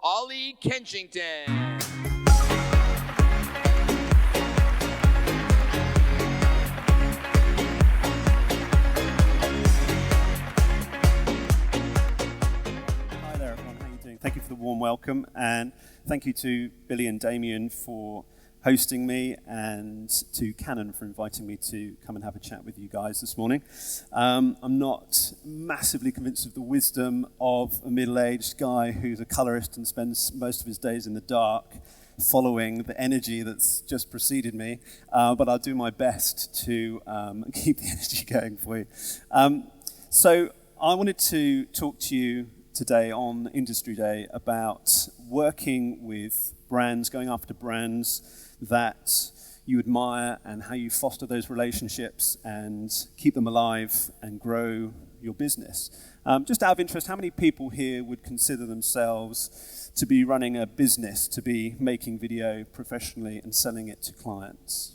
Ollie Kenchington. Hi there, everyone. How are you doing? Thank you for the warm welcome, and thank you to Billy and Damien for hosting me, and to Canon for inviting me to come and have a chat with you guys this morning. I'm not massively convinced of the wisdom of a middle-aged guy who's a colorist and spends most of his days in the dark following the energy that's just preceded me, but I'll do my best to keep the energy going for you. So I wanted to talk to you today on Industry Day about working with brands, going after brands that you admire, and how you foster those relationships and keep them alive and grow your business. Just out of interest, how many people here would consider themselves to be running a business, to be making video professionally and selling it to clients?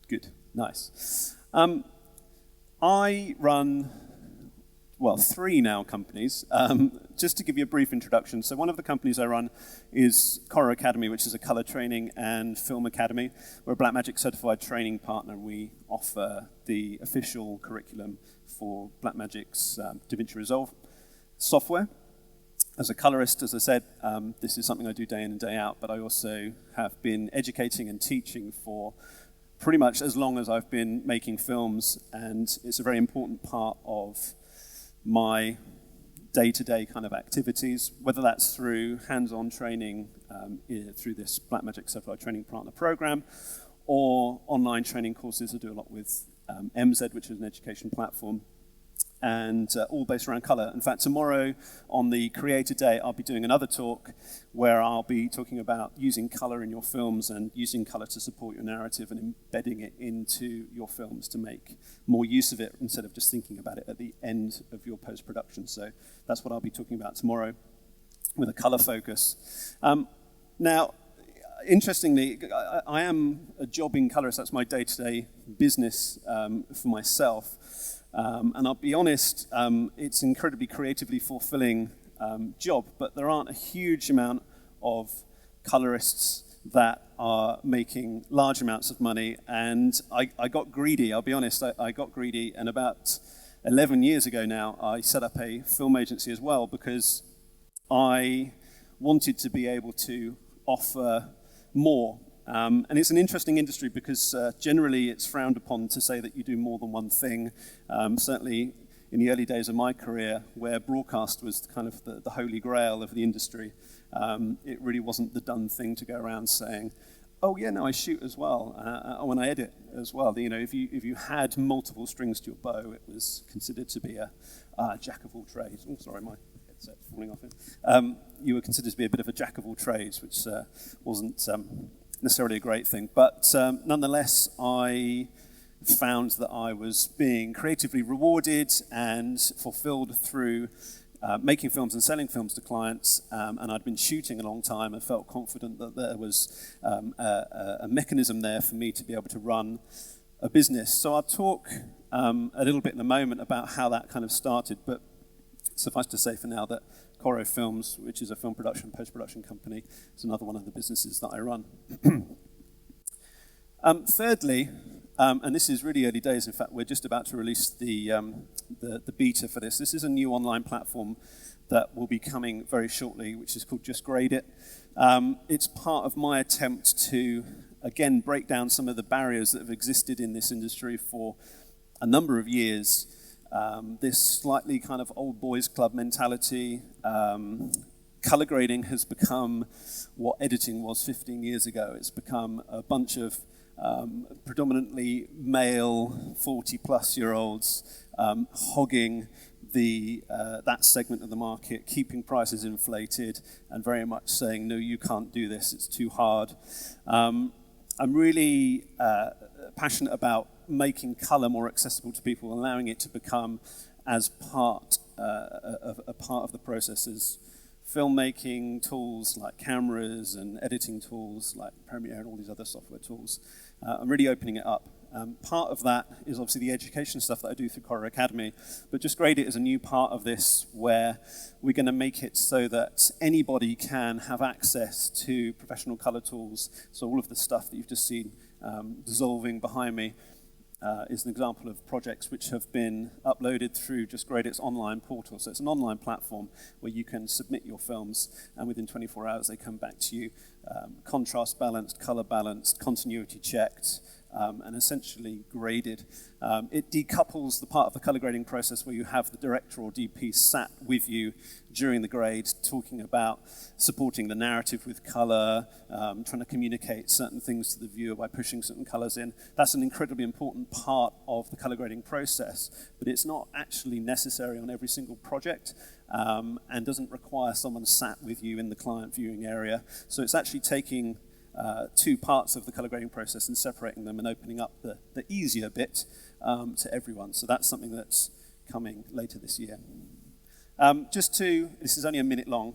Good, nice. I run, well, 3 now companies. Just to give you a brief introduction, so one of the companies I run is Korro Academy, which is a color training and film academy. We're a Blackmagic certified training partner. We offer the official curriculum for Blackmagic's DaVinci Resolve software. As a colorist, as I said, this is something I do day in and day out, but I also have been educating and teaching for pretty much as long as I've been making films, and it's a very important part of my day-to-day kind of activities, whether that's through hands-on training through this Blackmagic Certified Training Partner Program, or online training courses. I do a lot with MZed, which is an education platform, and all based around color. In fact, tomorrow on the Creator Day, I'll be doing another talk where I'll be talking about using color in your films and using color to support your narrative and embedding it into your films to make more use of it instead of just thinking about it at the end of your post-production. So that's what I'll be talking about tomorrow with a color focus. Now, interestingly, I am a jobbing colorist. That's my day-to-day business for myself. And I'll be honest, it's an incredibly creatively fulfilling job, but there aren't a huge amount of colorists that are making large amounts of money, and I got greedy. I'll be honest, I got greedy, and about 11 years ago now, I set up a film agency as well, because I wanted to be able to offer more. And it's an interesting industry because generally it's frowned upon to say that you do more than one thing. Certainly in the early days of my career, where broadcast was kind of the holy grail of the industry, it really wasn't the done thing to go around saying, oh yeah, no, I shoot as well, when I edit as well. You know, if you had multiple strings to your bow, it was considered to be a jack of all trades. Oh, sorry, my headset's falling off it. You were considered to be a bit of a jack of all trades, which wasn't necessarily a great thing, but nonetheless, I found that I was being creatively rewarded and fulfilled through making films and selling films to clients, and I'd been shooting a long time and felt confident that there was a mechanism there for me to be able to run a business. So I'll talk a little bit in a moment about how that kind of started, but suffice to say for now that Korro Films, which is a film production, post-production company, is another one of the businesses that I run. Thirdly, and this is really early days, in fact, we're just about to release the beta for this. This is a new online platform that will be coming very shortly, which is called Just Grade It. It's part of my attempt to, again, break down some of the barriers that have existed in this industry for a number of years. This slightly kind of old boys club mentality. Color grading has become what editing was 15 years ago. It's become a bunch of predominantly male 40-plus-year-olds hogging that segment of the market, keeping prices inflated, and very much saying, no, you can't do this, it's too hard. I'm really passionate about making color more accessible to people, allowing it to become as part of the process as filmmaking tools like cameras and editing tools like Premiere and all these other software tools. I'm really opening it up Part of that is obviously the education stuff that I do through Korro Academy, but Just Grade It is a new part of this where we're going to make it so that anybody can have access to professional color tools. So all of the stuff that you've just seen dissolving behind me is an example of projects which have been uploaded through Just Grade It's online portal. So it's an online platform where you can submit your films, and within 24 hours they come back to you contrast balanced, color balanced, continuity checked, and essentially graded. It decouples the part of the color grading process where you have the director or DP sat with you during the grade, talking about supporting the narrative with color, trying to communicate certain things to the viewer by pushing certain colors in. That's an incredibly important part of the color grading process, but it's not actually necessary on every single project, and doesn't require someone sat with you in the client viewing area. So it's actually taking two parts of the color grading process and separating them and opening up the easier bit to everyone. So that's something that's coming later this year. This is only a minute long,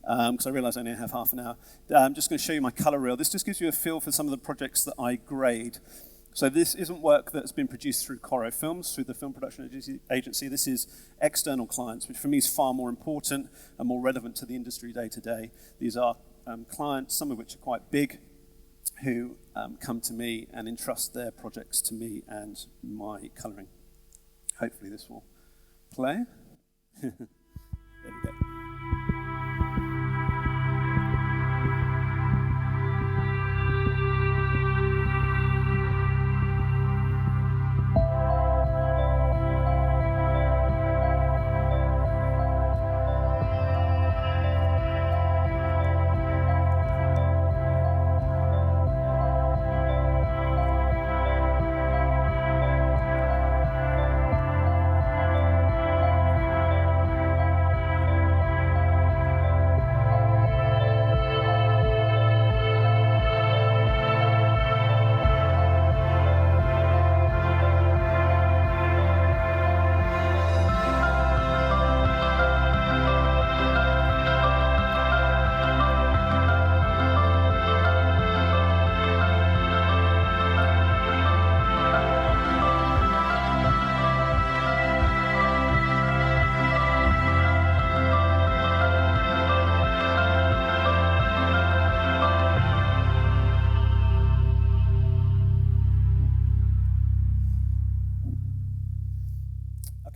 because I realize I only have half an hour. I'm just going to show you my color reel. This just gives you a feel for some of the projects that I grade. So this isn't work that's been produced through Korro Films, through the film production agency. This is external clients, which for me is far more important and more relevant to the industry day to day. These are clients, some of which are quite big, who come to me and entrust their projects to me and my colouring. Hopefully this will play. There we go.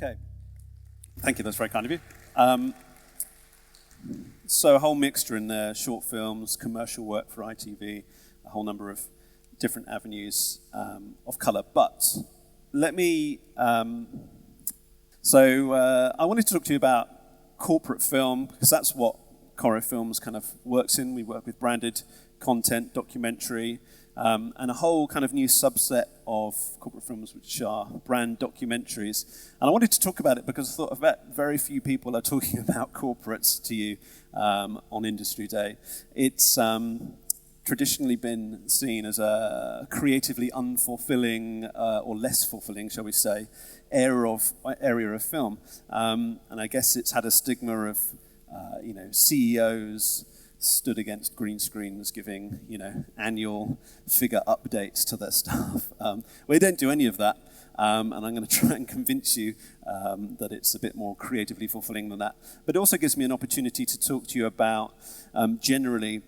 Okay, thank you, that's very kind of you. So a whole mixture in there, short films, commercial work for ITV, a whole number of different avenues of colour. But let me, I wanted to talk to you about corporate film, because that's what Korro Films kind of works in. We work with branded content, documentary, and a whole kind of new subset of corporate films, which are brand documentaries. And I wanted to talk about it because I thought very few people are talking about corporates to you on Industry Day. It's traditionally been seen as a creatively unfulfilling, or less fulfilling, shall we say, area of film. And I guess it's had a stigma of, CEOs stood against green screens giving, annual figure updates to their staff. We don't do any of that, and I'm going to try and convince you that it's a bit more creatively fulfilling than that. But it also gives me an opportunity to talk to you about generally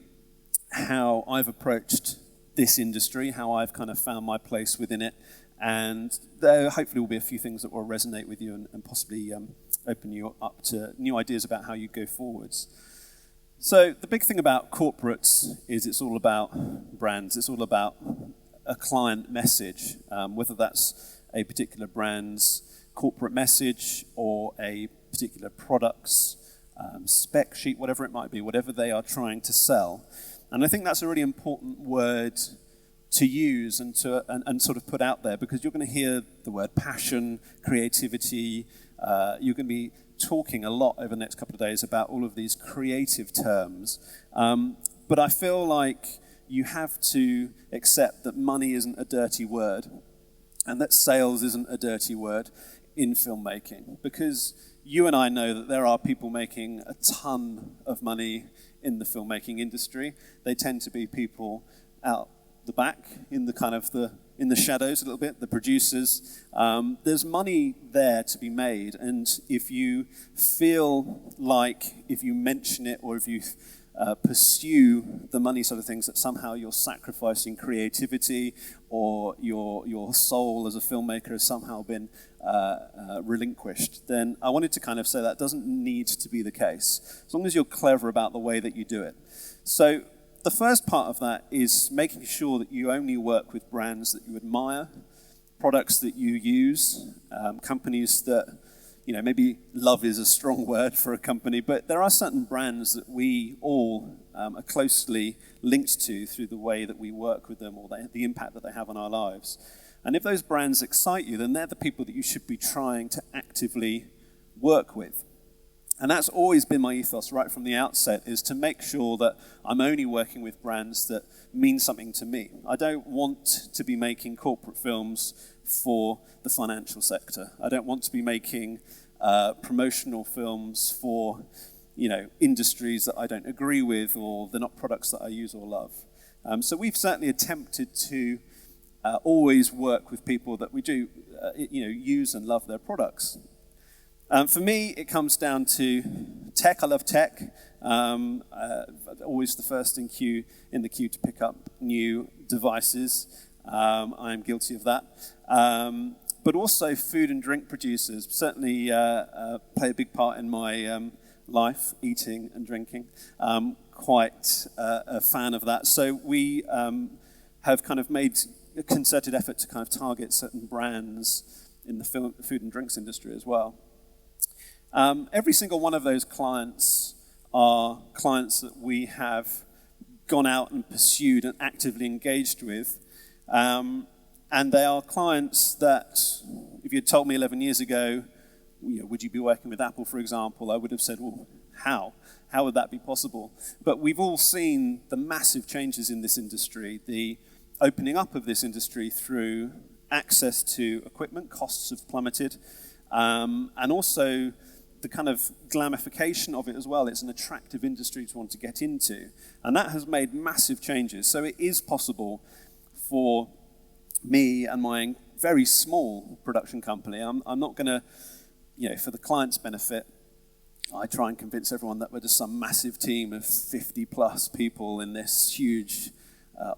how I've approached this industry, how I've kind of found my place within it, and there hopefully will be a few things that will resonate with you and possibly open you up to new ideas about how you go forwards. So the big thing about corporates is it's all about brands. It's all about a client message, whether that's a particular brand's corporate message or a particular product's spec sheet, whatever it might be, whatever they are trying to sell. And I think that's a really important word to use and sort of put out there, because you're going to hear the word passion, creativity. You're going to be talking a lot over the next couple of days about all of these creative terms. But I feel like you have to accept that money isn't a dirty word and that sales isn't a dirty word in filmmaking, because you and I know that there are people making a ton of money in the filmmaking industry. They tend to be people out the back, in the kind of in the shadows a little bit, the producers. There's money there to be made, and if you feel like if you mention it or if you pursue the money sort of things that somehow you're sacrificing creativity or your soul as a filmmaker has somehow been relinquished, then I wanted to kind of say that doesn't need to be the case, as long as you're clever about the way that you do it. So the first part of that is making sure that you only work with brands that you admire, products that you use, companies that, maybe love is a strong word for a company, but there are certain brands that we all are closely linked to through the way that we work with them or the impact that they have on our lives. And if those brands excite you, then they're the people that you should be trying to actively work with. And that's always been my ethos right from the outset, is to make sure that I'm only working with brands that mean something to me. I don't want to be making corporate films for the financial sector. I don't want to be making promotional films for, industries that I don't agree with, or they're not products that I use or love. So we've certainly attempted to always work with people that we do, use and love their products. For me, it comes down to tech. I love tech. Always the first in the queue to pick up new devices. I'm guilty of that. But also food and drink producers certainly play a big part in my life, eating and drinking. Quite a fan of that. So we have kind of made a concerted effort to kind of target certain brands in the food and drinks industry as well. Every single one of those clients are clients that we have gone out and pursued and actively engaged with. And they are clients that, if you had told me 11 years ago, would you be working with Apple, for example, I would have said, well, how? How would that be possible? But we've all seen the massive changes in this industry, the opening up of this industry through access to equipment, costs have plummeted, and also the kind of glamification of it as well. It's an attractive industry to want to get into. And that has made massive changes. So it is possible for me and my very small production company. I'm not going to, for the client's benefit, I try and convince everyone that we're just some massive team of 50 plus people in this huge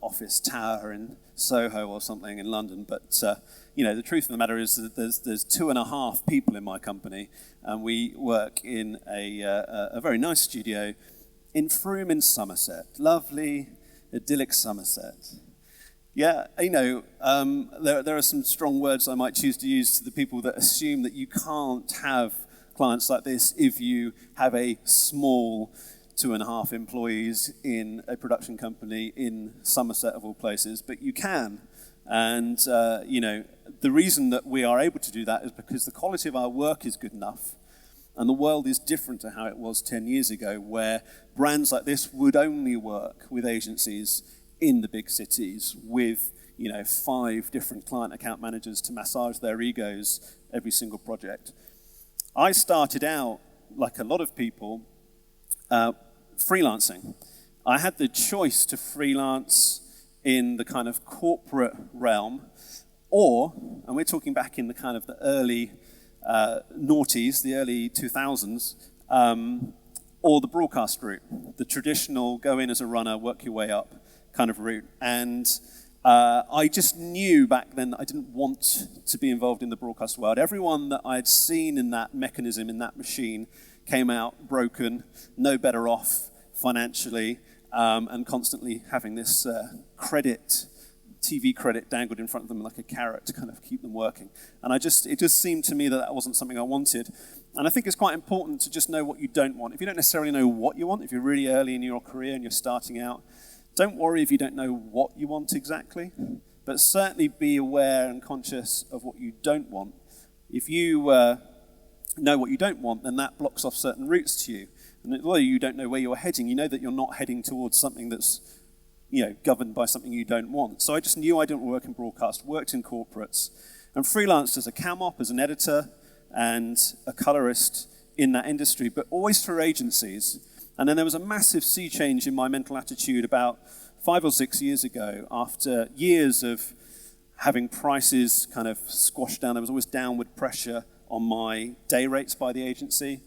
office tower in Soho or something in London. But the truth of the matter is that there's 2.5 people in my company, and we work in a very nice studio in Frome in Somerset. Lovely, idyllic Somerset. Yeah, there are some strong words I might choose to use to the people that assume that you can't have clients like this if you have a small 2.5 employees in a production company in Somerset of all places, but you can. And, the reason that we are able to do that is because the quality of our work is good enough. And the world is different to how it was 10 years ago, where brands like this would only work with agencies in the big cities with, 5 different client account managers to massage their egos every single project. I started out, like a lot of people, freelancing. I had the choice to freelance in the kind of corporate realm, and we're talking back in the kind of the early noughties, the early 2000s, or the broadcast route, the traditional go in as a runner, work your way up kind of route. And I just knew back then that I didn't want to be involved in the broadcast world. Everyone that I'd seen in that mechanism, in that machine, came out broken, no better off financially, and constantly having this TV credit dangled in front of them like a carrot to kind of keep them working. And it just seemed to me that that wasn't something I wanted. And I think it's quite important to just know what you don't want. If you don't necessarily know what you want, if you're really early in your career and you're starting out, don't worry if you don't know what you want exactly, but certainly be aware and conscious of what you don't want. If you know what you don't want, then that blocks off certain routes to you. And although you don't know where you're heading, you know that you're not heading towards something that's governed by something you don't want. So I just knew I didn't work in broadcast, worked in corporates, and freelanced as a cam op, as an editor, and a colorist in that industry, but always through agencies. And then there was a massive sea change in my mental attitude about 5 or 6 years ago, after years of having prices kind of squashed down. There was always downward pressure on my day rates by the agency.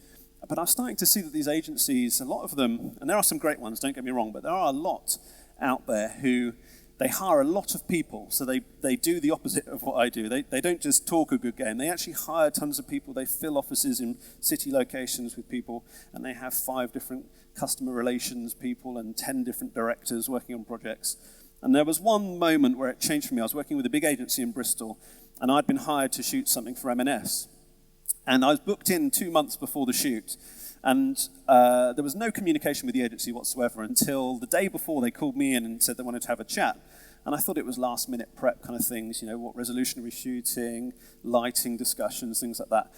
But I was starting to see that these agencies, a lot of them, and there are some great ones, don't get me wrong, but there are a lot out there who they hire a lot of people, so they do the opposite of what I do. They don't just talk a good game, they actually hire tons of people, they fill offices in city locations with people, and they have 5 different customer relations people and 10 different directors working on projects. And there was one moment where it changed for me. I was working with a big agency in Bristol, and I'd been hired to shoot something for M&S. And I was booked in 2 months before the shoot, and there was no communication with the agency whatsoever until the day before they called me in and said they wanted to have a chat. And I thought it was last minute prep kind of things, what resolution are we shooting, lighting discussions, things like that.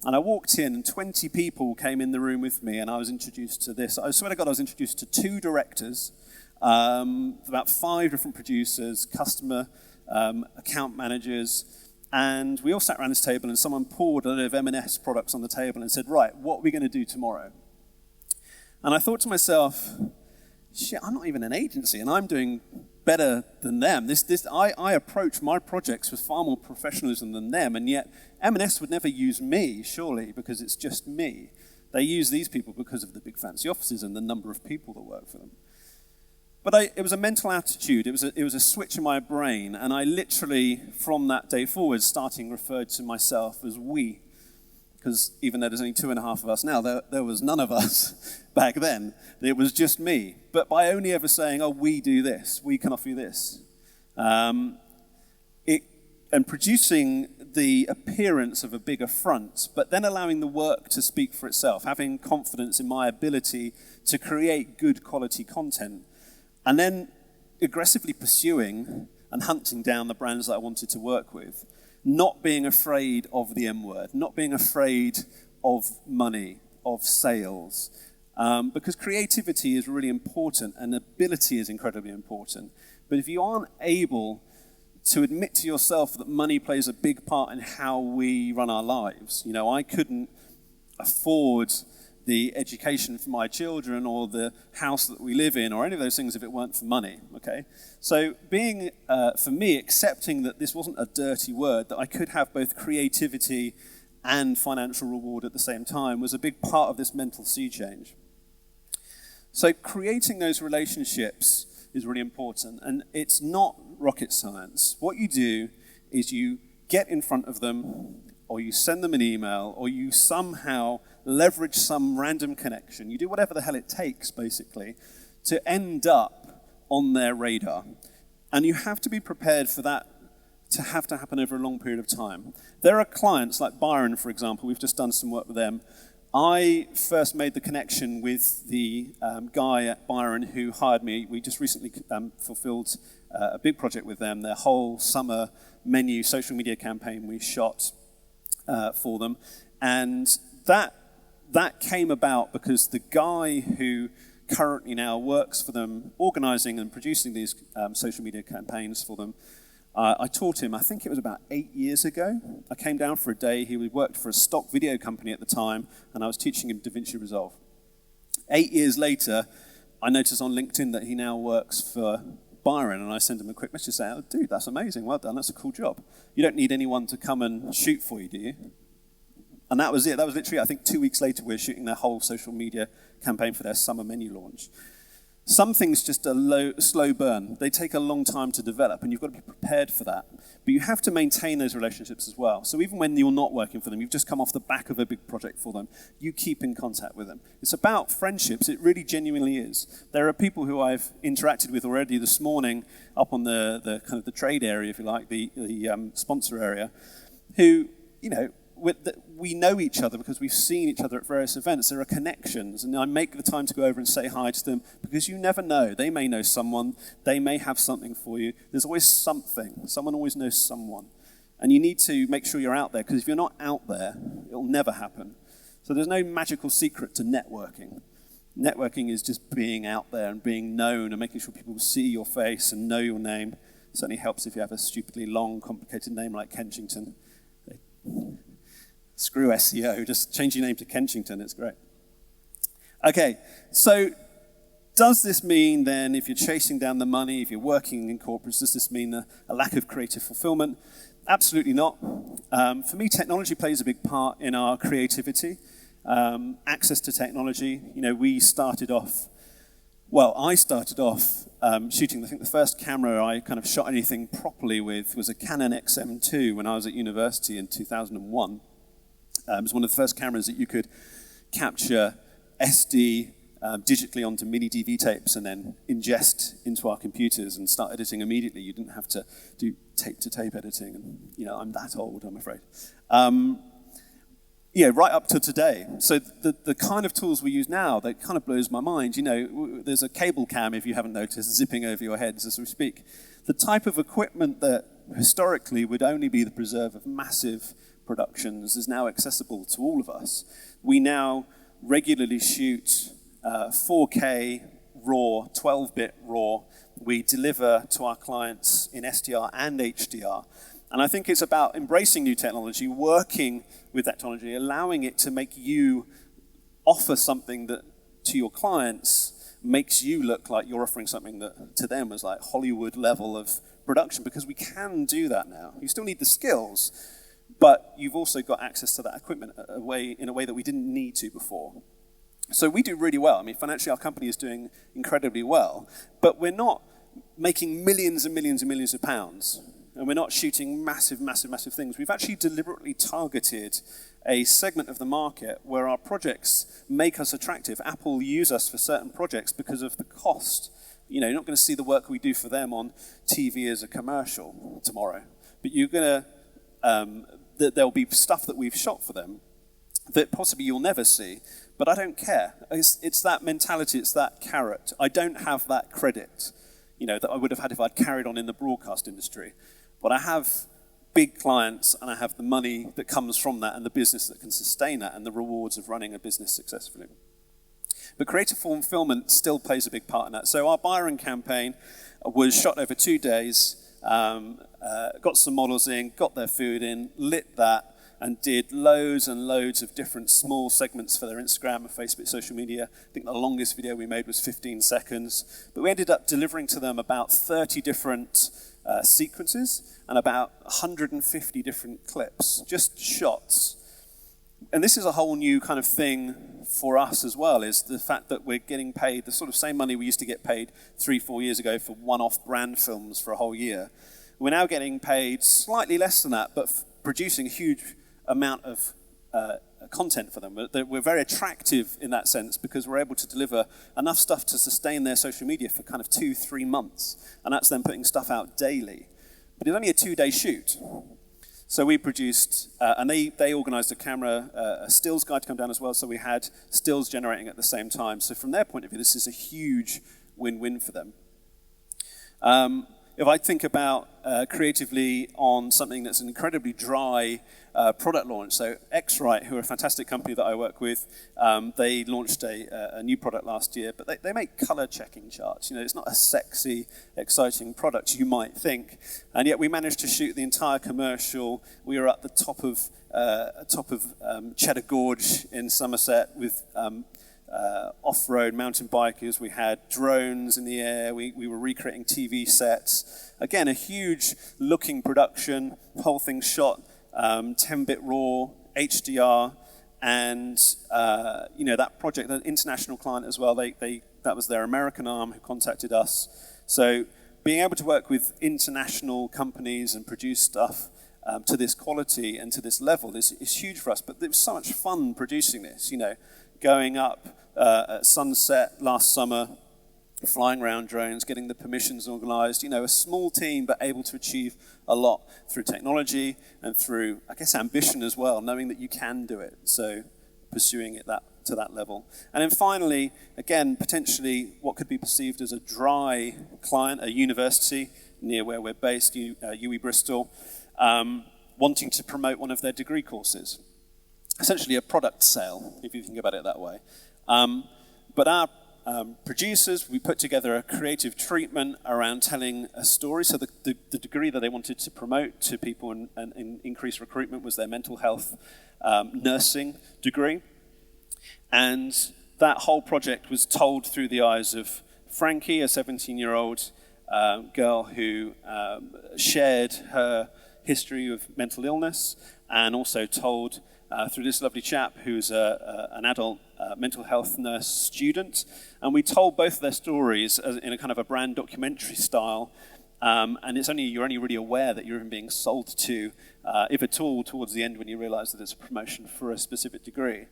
And I walked in and 20 people came in the room with me and I was introduced to this. I swear to God, I was introduced to 2 directors, about 5 different producers, customer account managers, and we all sat around this table and someone poured a load of M&S products on the table and said, right, what are we going to do tomorrow? And I thought to myself, shit, I'm not even an agency and I'm doing better than them. I approach my projects with far more professionalism than them, and yet M&S would never use me, surely, because it's just me. They use these people because of the big fancy offices and the number of people that work for them. But it was a mental attitude, it was a switch in my brain, and I literally, from that day forward, referred to myself as we. Because even though there's only 2.5 of us now, there was none of us back then. It was just me. But by only ever saying, oh, we do this, we can offer you this, and producing the appearance of a bigger front, but then allowing the work to speak for itself, having confidence in my ability to create good quality content, and then aggressively pursuing and hunting down the brands that I wanted to work with. Not being afraid of the M word, not being afraid of money, of sales, because creativity is really important and ability is incredibly important. But if you aren't able to admit to yourself that money plays a big part in how we run our lives, I couldn't afford the education for my children or the house that we live in or any of those things if it weren't for money, okay? So being, for me, accepting that this wasn't a dirty word, that I could have both creativity and financial reward at the same time was a big part of this mental sea change. So creating those relationships is really important, and it's not rocket science. What you do is you get in front of them, or you send them an email, or you somehow leverage some random connection. You do whatever the hell it takes, basically, to end up on their radar. And you have to be prepared for that to happen over a long period of time. There are clients like Byron, for example. We've just done some work with them. I first made the connection with the guy at Byron who hired me. We just recently fulfilled a big project with them. Their whole summer menu social media campaign we shot for them. And that came about because the guy who currently now works for them, organizing and producing these social media campaigns for them, I taught him, I think it was about 8 years ago. I came down for a day. He worked for a stock video company at the time, and I was teaching him DaVinci Resolve. 8 years later, I noticed on LinkedIn that he now works for Byron, and I sent him a quick message saying, oh, dude, that's amazing, well done, that's a cool job. You don't need anyone to come and shoot for you, do you? And that was it. That was literally, I think 2 weeks later, we were shooting their whole social media campaign for their summer menu launch. Some things just a slow burn. They take a long time to develop, and you've got to be prepared for that. But you have to maintain those relationships as well. So even when you're not working for them, you've just come off the back of a big project for them, you keep in contact with them. It's about friendships. It really genuinely is. There are people who I've interacted with already this morning up on the kind of the trade area, if you like, the sponsor area, who, we know each other because we've seen each other at various events. There are connections, and I make the time to go over and say hi to them because you never know. They may know someone. They may have something for you. There's always something. Someone always knows someone. And you need to make sure you're out there, because if you're not out there, it'll never happen. So there's no magical secret to networking. Networking is just being out there and being known and making sure people see your face and know your name. It certainly helps if you have a stupidly long, complicated name like Kenchington. Screw SEO, just change your name to Kenchington, it's great. Okay, so does this mean then, if you're chasing down the money, if you're working in corporates, does this mean a lack of creative fulfillment? Absolutely not. For me, technology plays a big part in our creativity. Access to technology, we started off, I started off shooting, I think the first camera I kind of shot anything properly with was a Canon XM2 when I was at university in 2001. It was one of the first cameras that you could capture SD digitally onto mini DV tapes and then ingest into our computers and start editing immediately. You didn't have to do tape-to-tape editing. And, I'm that old, I'm afraid. Right up to today. So the kind of tools we use now, that kind of blows my mind. There's a cable cam, if you haven't noticed, zipping over your heads as we speak. The type of equipment that historically would only be the preserve of massive productions is now accessible to all of us. We now regularly shoot 4K RAW, 12-bit RAW. We deliver to our clients in SDR and HDR. And I think it's about embracing new technology, working with that technology, allowing it to make you offer something that to your clients makes you look like you're offering something that to them was like Hollywood level of production, because we can do that now. You still need the skills, but you've also got access to that equipment in a way that we didn't need to before. So we do really well. Financially, our company is doing incredibly well, but we're not making millions and millions and millions of pounds, and we're not shooting massive, massive, massive things. We've actually deliberately targeted a segment of the market where our projects make us attractive. Apple use us for certain projects because of the cost. You're not going to see the work we do for them on TV as a commercial tomorrow, but you're going to, there'll be stuff that we've shot for them that possibly you'll never see, but I don't care. It's that mentality, it's that carrot. I don't have that credit, that I would have had if I'd carried on in the broadcast industry. But I have big clients, and I have the money that comes from that, and the business that can sustain that, and the rewards of running a business successfully. But Creative Fulfilment still plays a big part in that. So our Byron campaign was shot over 2 days, got some models in, got their food in, lit that, and did loads and loads of different small segments for their Instagram and Facebook social media. I think the longest video we made was 15 seconds. But we ended up delivering to them about 30 different sequences and about 150 different clips, just shots. And this is a whole new kind of thing for us as well, is the fact that we're getting paid the sort of same money we used to get paid 3-4 years ago for one-off brand films for a whole year. We're now getting paid slightly less than that, but producing a huge amount of content for them. We're very attractive in that sense because we're able to deliver enough stuff to sustain their social media for kind of 2-3 months, and that's them putting stuff out daily. But it's only a 2-day shoot. So we produced, and they organized a stills guide to come down as well, so we had stills generating at the same time. So from their point of view, this is a huge win-win for them. If I think about creatively on something that's an incredibly dry product launch, so X-Rite, who are a fantastic company that I work with, they launched a new product last year, but they make color checking charts. It's not a sexy, exciting product you might think, and yet we managed to shoot the entire commercial. We were at the top of Cheddar Gorge in Somerset with off-road mountain bikers. We had drones in the air. We were recreating TV sets. Again, a huge looking production, whole thing shot 10-bit RAW, HDR, and that project, the international client as well, that was their American arm who contacted us. So being able to work with international companies and produce stuff to this quality and to this level is huge for us. But it was so much fun producing this, going up at sunset last summer, flying around drones, getting the permissions organized, a small team, but able to achieve a lot through technology and through, I guess, ambition as well, knowing that you can do it. So pursuing it to that level. And then finally, again, potentially what could be perceived as a dry client, a university near where we're based, UE Bristol, wanting to promote one of their degree courses. Essentially a product sale, if you think about it that way. But our producers, we put together a creative treatment around telling a story. So the degree that they wanted to promote to people and increase recruitment was their mental health nursing degree. And that whole project was told through the eyes of Frankie, a 17-year-old girl who shared her history of mental illness, and also told through this lovely chap who's an adult mental health nurse student. And we told both of their stories in a kind of a brand documentary style. And you're only really aware that you're even being sold to, if at all, towards the end when you realize that it's a promotion for a specific degree.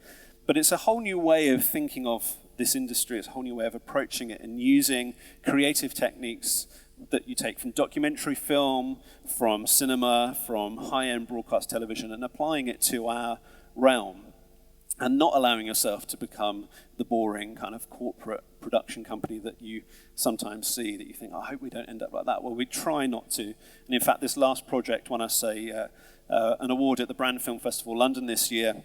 But it's a whole new way of thinking of this industry. It's a whole new way of approaching it and using creative techniques that you take from documentary film, from cinema, from high-end broadcast television, and applying it to our realm, and not allowing yourself to become the boring kind of corporate production company that you sometimes see, that you think, I hope we don't end up like that. Well, we try not to. And in fact, this last project won us an award at the Brand Film Festival London this year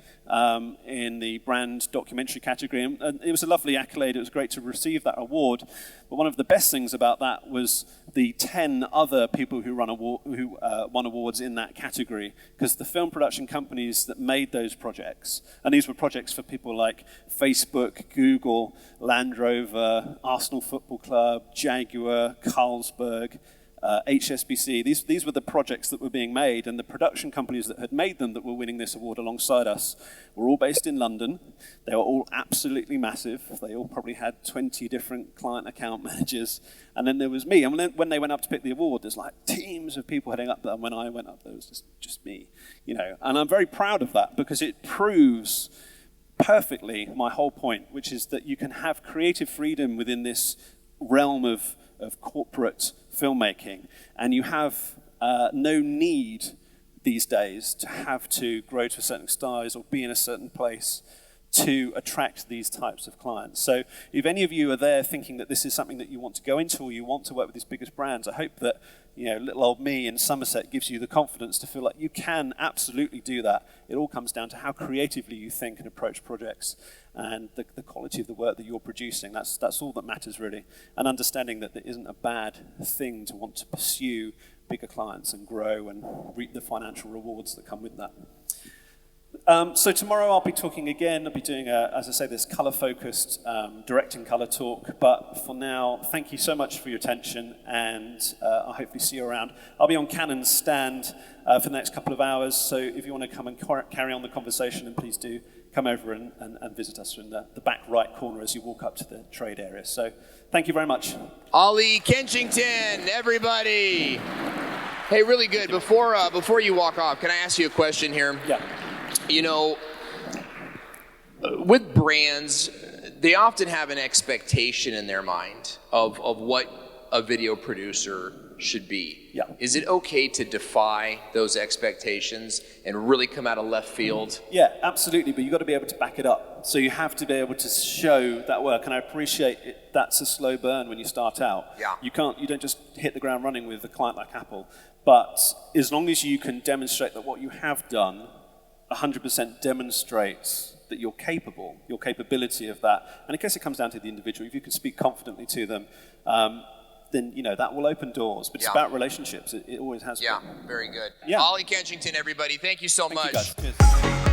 in the brand documentary category. And it was a lovely accolade. It was great to receive that award. But one of the best things about that was the 10 other people who won awards in that category, because the film production companies that made those projects, and these were projects for people like Facebook, Google, Land Rover, Arsenal Football Club, Jaguar, Carlsberg, HSBC, these were the projects that were being made, and the production companies that had made them that were winning this award alongside us were all based in London. They were all absolutely massive. They all probably had 20 different client account managers. And then there was me. And when they went up to pick the award, there's like teams of people heading up there. And when I went up, there was just me, you know. And I'm very proud of that, because it proves perfectly my whole point, which is that you can have creative freedom within this realm of corporate filmmaking, and you have no need these days to have to grow to a certain size or be in a certain place to attract these types of clients. So if any of you are there thinking that this is something that you want to go into, or you want to work with these biggest brands, I hope that, you know, little old me in Somerset gives you the confidence to feel like you can absolutely do that. It all comes down to how creatively you think and approach projects, and the quality of the work that you're producing. That's all that matters, really. And understanding that there isn't a bad thing to want to pursue bigger clients and grow and reap the financial rewards that come with that. So tomorrow I'll be talking again. I'll be doing, as I say, this colour-focused directing colour talk. But for now, thank you so much for your attention, and I'll hopefully see you around. I'll be on Canon's stand for the next couple of hours. So if you want to come and carry on the conversation, then please do come over and visit us in the back right corner as you walk up to the trade area. So thank you very much. Ollie Kenchington, everybody. Hey, really good. Before you walk off, can I ask you a question here? Yeah. You know, with brands, they often have an expectation in their mind of what a video producer should be. Yeah. Is it okay to defy those expectations and really come out of left field? Yeah, absolutely, but you've got to be able to back it up. So you have to be able to show that work, and I appreciate it. That's a slow burn when you start out. Yeah. You don't just hit the ground running with a client like Apple, but as long as you can demonstrate that what you have done 100% demonstrates that you're capable, your capability of that. And I guess it comes down to the individual. If you can speak confidently to them, then, you know, that will open doors. But it's about relationships. It always has been. Yeah, very good. Yeah. Ollie Kenchington, everybody. Thank you so much. Thank you guys. Cheers.